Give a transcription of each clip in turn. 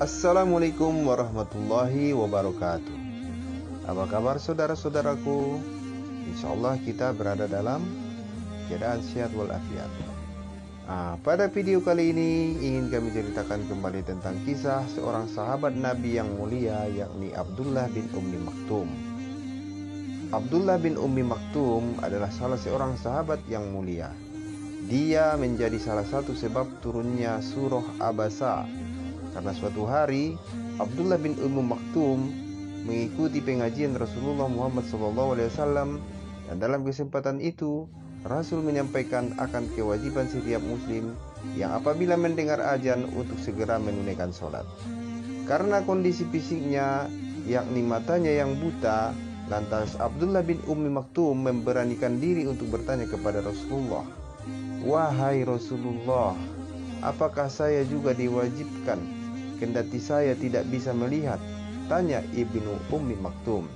Assalamualaikum warahmatullahi wabarakatuh. Apa kabar saudara-saudaraku? Insya Allah kita berada dalam keadaan sehat walafiat. Pada video kali ini ingin kami ceritakan kembali tentang kisah seorang sahabat Nabi yang mulia, yakni Abdullah bin Ummi Maktum. Abdullah bin Ummi Maktum adalah salah seorang sahabat yang mulia. Dia menjadi salah satu sebab turunnya surah Abasa, karena suatu hari Abdullah bin Ummi Maktum mengikuti pengajian Rasulullah Muhammad SAW, dan dalam kesempatan itu Rasul menyampaikan akan kewajiban setiap muslim yang apabila mendengar azan untuk segera menunaikan sholat. Karena kondisi fisiknya, yakni matanya yang buta, lantas Abdullah bin Ummi Maktum memberanikan diri untuk bertanya kepada Rasulullah, "Wahai Rasulullah, apakah saya juga diwajibkan kendati saya tidak bisa melihat?" tanya Ibnu Ummi Maktum.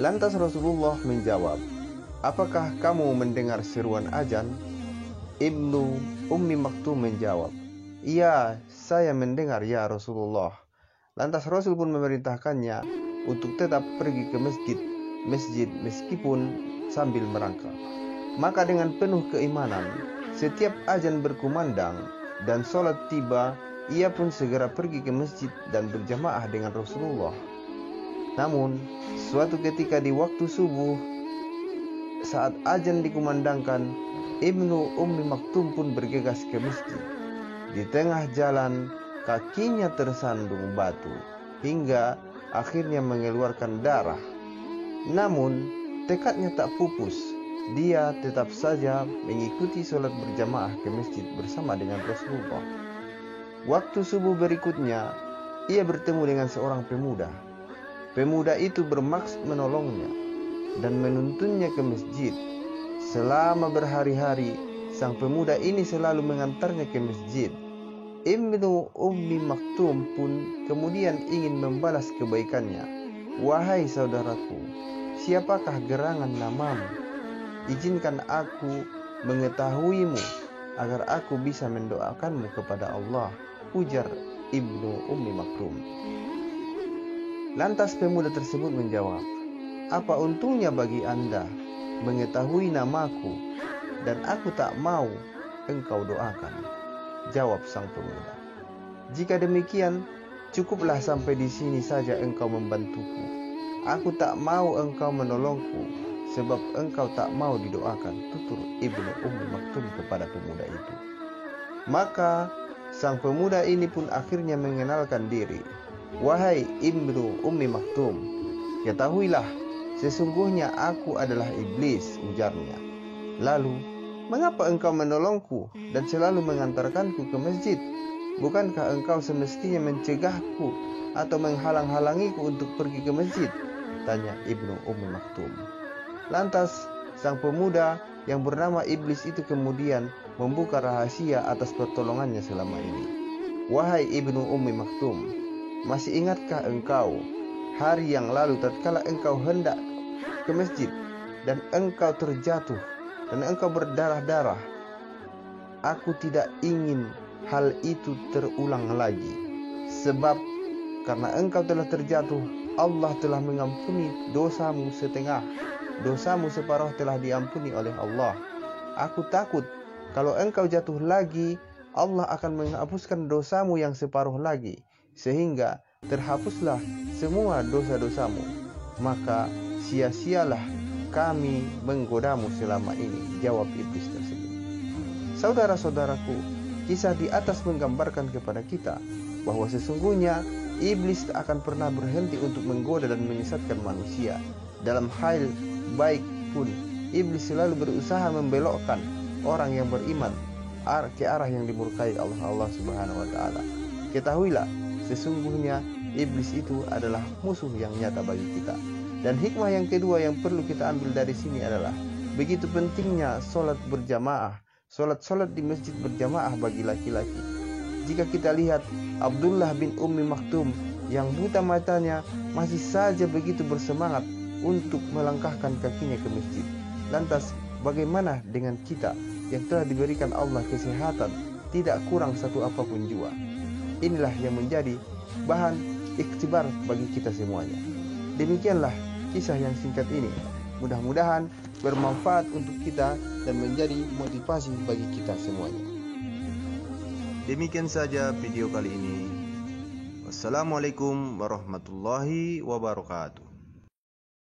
Lantas Rasulullah menjawab, "Apakah kamu mendengar seruan azan?" Ibnu Ummi Maktum menjawab, "Iya, saya mendengar ya Rasulullah." Lantas Rasul pun memerintahkannya untuk tetap pergi ke masjid meskipun sambil merangkak. Maka dengan penuh keimanan, setiap azan berkumandang dan sholat tiba, ia pun segera pergi ke masjid dan berjamaah dengan Rasulullah. Namun, suatu ketika di waktu subuh, saat azan dikumandangkan, Ibnu Ummi Maktum pun bergegas ke masjid. Di tengah jalan, kakinya tersandung batu hingga akhirnya mengeluarkan darah. Namun, tekadnya tak pupus. Dia tetap saja mengikuti sholat berjamaah ke masjid bersama dengan Rasulullah. Waktu subuh berikutnya, ia bertemu dengan seorang pemuda. Pemuda itu bermaksud menolongnya dan menuntunnya ke masjid. Selama berhari-hari, sang pemuda ini selalu mengantarnya ke masjid. Ibnu Ummi Maktum pun kemudian ingin membalas kebaikannya. "Wahai saudaraku, siapakah gerangan namamu? Izinkan aku mengetahuimu agar aku bisa mendoakanmu kepada Allah," ujar Ibnu Ummi Maktum. Lantas pemuda tersebut menjawab, "Apa untungnya bagi Anda mengetahui namaku dan aku tak mau engkau doakan?" Jawab sang pemuda, "Jika demikian, cukuplah sampai di sini saja engkau membantuku. Aku tak mau engkau menolongku, sebab engkau tak mau didoakan," tutur Ibnu Ummi Maktum kepada pemuda itu. Maka sang pemuda ini pun akhirnya mengenalkan diri. "Wahai Ibnu Ummi Maktum, ketahuilah, sesungguhnya aku adalah iblis," ujarnya. "Lalu, mengapa engkau menolongku dan selalu mengantarkanku ke masjid? Bukankah engkau semestinya mencegahku atau menghalang-halangiku untuk pergi ke masjid?" tanya Ibnu Ummi Maktum. Lantas sang pemuda yang bernama iblis itu kemudian membuka rahasia atas pertolongannya selama ini. "Wahai Ibnu Ummi Maktum, masih ingatkah engkau hari yang lalu tatkala engkau hendak ke masjid dan engkau terjatuh dan engkau berdarah-darah? Aku tidak ingin hal itu terulang lagi, sebab karena engkau telah terjatuh, Allah telah mengampuni dosamu setengah, dosamu separuh telah diampuni oleh Allah. Aku takut kalau engkau jatuh lagi, Allah akan menghapuskan dosamu yang separuh lagi, sehingga terhapuslah semua dosa-dosamu. Maka sia-sialah kami menggodamu selama ini," jawab iblis tersebut. Saudara-saudaraku, kisah di atas menggambarkan kepada kita bahwa sesungguhnya iblis tak akan pernah berhenti untuk menggoda dan menyesatkan manusia. Dalam hal baik pun, iblis selalu berusaha membelokkan orang yang beriman ke arah yang dimurkai Allah Subhanahu wa taala. Ketahuilah, sesungguhnya iblis itu adalah musuh yang nyata bagi kita. Dan hikmah yang kedua yang perlu kita ambil dari sini adalah begitu pentingnya sholat berjamaah, sholat di masjid berjamaah bagi laki-laki. Jika kita lihat Abdullah bin Ummi Maktum yang buta matanya masih saja begitu bersemangat untuk melangkahkan kakinya ke masjid. Lantas bagaimana dengan kita yang telah diberikan Allah kesehatan, tidak kurang satu apapun jua? inilah yang menjadi bahan iktibar bagi kita semuanya. Demikianlah kisah yang singkat ini. Mudah-mudahan bermanfaat untuk kita dan menjadi motivasi bagi kita semuanya. Demikian saja video kali ini. Wassalamualaikum warahmatullahi wabarakatuh.